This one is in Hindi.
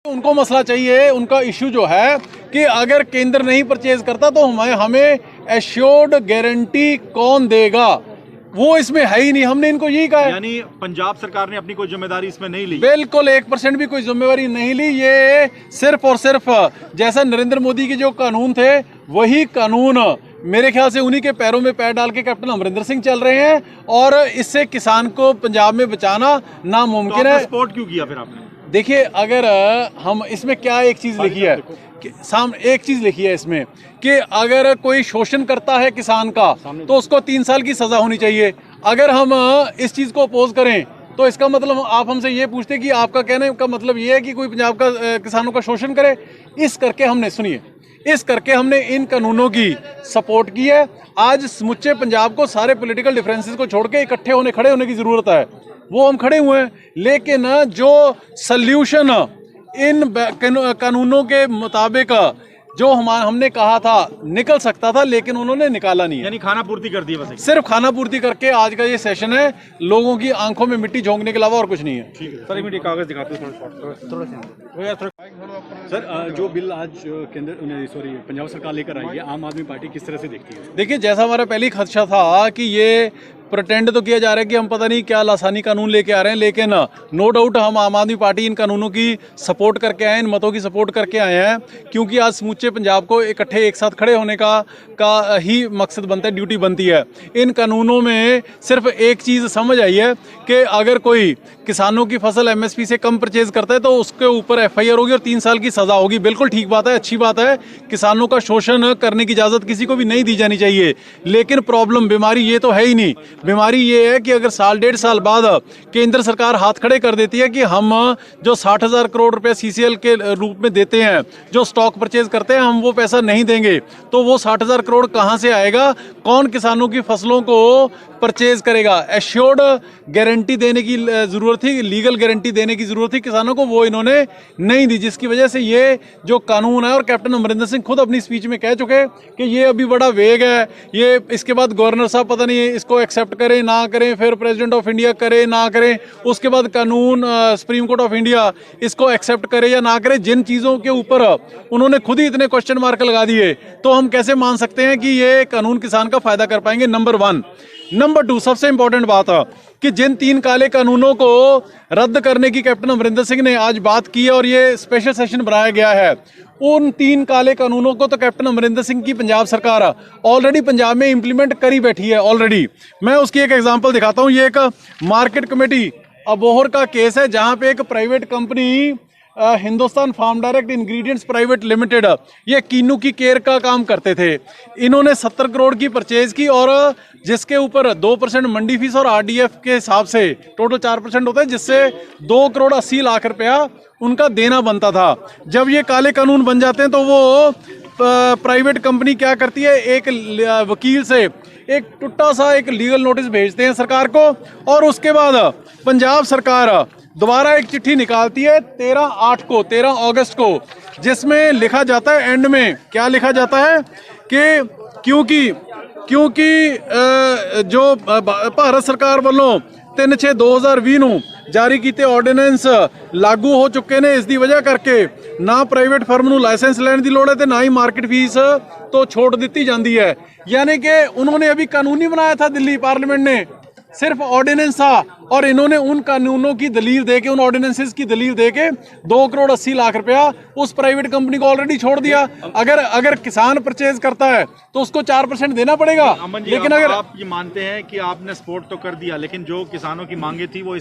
उनको मसला चाहिए, उनका इश्यू जो है कि अगर केंद्र नहीं परचेज करता तो हमें एश्योर्ड गारंटी कौन देगा, वो इसमें है ही नहीं। हमने इनको यही कहा है। यानी पंजाब सरकार ने अपनी कोई जिम्मेदारी इसमें नहीं ली, बिल्कुल 1% भी कोई जिम्मेवारी नहीं ली। ये सिर्फ और सिर्फ जैसा नरेंद्र मोदी के जो कानून थे वही कानून मेरे ख्याल से उन्हीं के पैरों में पैर डाल के कैप्टन अमरिंदर सिंह चल रहे हैं, और इससे किसान को पंजाब में बचाना नामुमकिन है। सपोर्ट क्यों किया फिर आपने? देखिए, अगर हम इसमें क्या एक चीज़ लिखी है कि सामने एक चीज़ लिखी है इसमें कि अगर कोई शोषण करता है किसान का तो उसको 3 साल की सज़ा होनी चाहिए। अगर हम इस चीज़ को अपोज करें तो इसका मतलब आप हमसे ये पूछते कि आपका कहने का मतलब ये है कि कोई पंजाब का किसानों का शोषण करे। इस करके हमने इन कानूनों की सपोर्ट की है। आज समुच्चे पंजाब को सारे पॉलिटिकल डिफरेंसेस को छोड़ के इकट्ठे खड़े होने की ज़रूरत है, वो हम खड़े हुए हैं। लेकिन जो सल्यूशन इन कानूनों के मुताबिक जो हमने कहा था निकल सकता था, लेकिन उन्होंने निकाला नहीं है। यानी खाना पूर्ति कर दी बस, सिर्फ खाना पूर्ति करके आज का ये सेशन है, लोगों की आंखों में मिट्टी झोंकने के अलावा और कुछ नहीं है। सर, एक कागज दिखाते हैं सर, जो बिल आज पंजाब सरकार लेकर आई है, आम आदमी पार्टी किस तरह से देखती है? देखिए, जैसा हमारा पहले ही खदशा था कि ये प्रटेंड तो किया जा रहा है कि हम पता नहीं क्या लासानी कानून लेके आ रहे हैं, लेकिन नो डाउट हम आम आदमी पार्टी इन कानूनों की सपोर्ट करके आए हैं, इन मतों की सपोर्ट करके आए हैं, क्योंकि आज समूचे पंजाब को इकट्ठे एक साथ खड़े होने का ही मकसद बनता है, ड्यूटी बनती है। इन कानूनों में सिर्फ एक चीज़ समझ आई है कि अगर कोई किसानों की फसल MSP से कम परचेज करता है तो उसके ऊपर FIR होगी और 3 साल की सज़ा होगी। बिल्कुल ठीक बात है, अच्छी बात है। किसानों का शोषण करने की इजाज़त किसी को भी नहीं दी जानी चाहिए, लेकिन प्रॉब्लम बीमारी ये तो है ही नहीं। बीमारी ये है कि अगर साल 1.5 साल बाद केंद्र सरकार हाथ खड़े कर देती है कि हम जो 60,000 करोड़ रुपए CCL के रूप में देते हैं, जो स्टॉक परचेज करते हैं, हम वो पैसा नहीं देंगे, तो वो 60,000 करोड़ कहाँ से आएगा? कौन किसानों की फसलों को परचेज करेगा? एश्योर्ड गारंटी देने की ज़रूरत थी, लीगल गारंटी देने की ज़रूरत थी किसानों को, वो इन्होंने नहीं दी, जिसकी वजह से ये जो कानून है, और कैप्टन अमरिंदर सिंह खुद अपनी स्पीच में कह चुके कि ये अभी बड़ा वेग है, ये इसके बाद गवर्नर साहब पता नहीं इसको एक्सेप्ट करें ना करें, फिर प्रेसिडेंट ऑफ इंडिया करे ना करें, उसके बाद कानून सुप्रीम कोर्ट ऑफ इंडिया इसको एक्सेप्ट करे या ना करे। जिन चीज़ों के ऊपर उन्होंने खुद ही इतने क्वेश्चन मार्क लगा दिए, तो हम कैसे मान सकते हैं कि ये कानून किसान का फायदा कर पाएंगे? नंबर 1। नंबर 2, सबसे इंपॉर्टेंट बात है कि जिन 3 काले कानूनों को रद्द करने की कैप्टन अमरिंदर सिंह ने आज बात की है और ये स्पेशल सेशन बनाया गया है, उन 3 काले कानूनों को तो कैप्टन अमरिंदर सिंह की पंजाब सरकार ऑलरेडी पंजाब में इंप्लीमेंट करी बैठी है ऑलरेडी। मैं उसकी एक एग्जांपल दिखाता हूँ। ये एक मार्केट कमेटी अबोहर का केस है, जहाँ पे एक private company Hindustan farm direct ingredients private limited, ये कीनू की केयर का काम करते थे। इन्होंने 70 करोड़ की परचेज की, और जिसके ऊपर 2% मंडी फीस और RDF के हिसाब से टोटल 4% होता है, जिससे 2 करोड़ 80 लाख रुपया उनका देना बनता था। जब ये काले कानून बन जाते हैं तो वो प्राइवेट कंपनी क्या करती है, एक वकील से एक टुट्टा सा एक लीगल नोटिस भेजते हैं सरकार को, और उसके बाद पंजाब सरकार दोबारा एक चिट्ठी निकालती है 13 अगस्त को, जिसमें लिखा जाता है, एंड में क्या लिखा जाता है कि क्योंकि जो भारत सरकार वालों 3/6/2020 ਨੂੰ ਜਾਰੀ ਕੀਤੇ ਆਰਡੀਨੈਂਸ ਲਾਗੂ ਹੋ ਚੁੱਕੇ ਨੇ, ਇਸ ਦੀ ਵਜ੍ਹਾ ਕਰਕੇ ਨਾ ਪ੍ਰਾਈਵੇਟ ਫਰਮ ਨੂੰ ਲਾਇਸੈਂਸ ਲੈਣ ਦੀ ਲੋੜ ਹੈ ਤੇ ਨਾ ਹੀ ਮਾਰਕੀਟ ਫੀਸ ਤੋਂ ਛੋਟ ਦਿੱਤੀ ਜਾਂਦੀ है। यानी कि उन्होंने अभी कानून ही बनाया था, दिल्ली पार्लियामेंट ने सिर्फ ऑर्डिनेंस था, और इन्होंने उन कानूनों की दलील देके, उन ऑर्डिनेंसेस की दलील देके 2 करोड़ 80 लाख रुपया उस प्राइवेट कंपनी को ऑलरेडी छोड़ दिया। अगर किसान परचेज करता है तो उसको 4% देना पड़ेगा। लेकिन अगर आप ये मानते हैं कि आपने सपोर्ट तो कर दिया, लेकिन जो किसानों की मांगे थी वो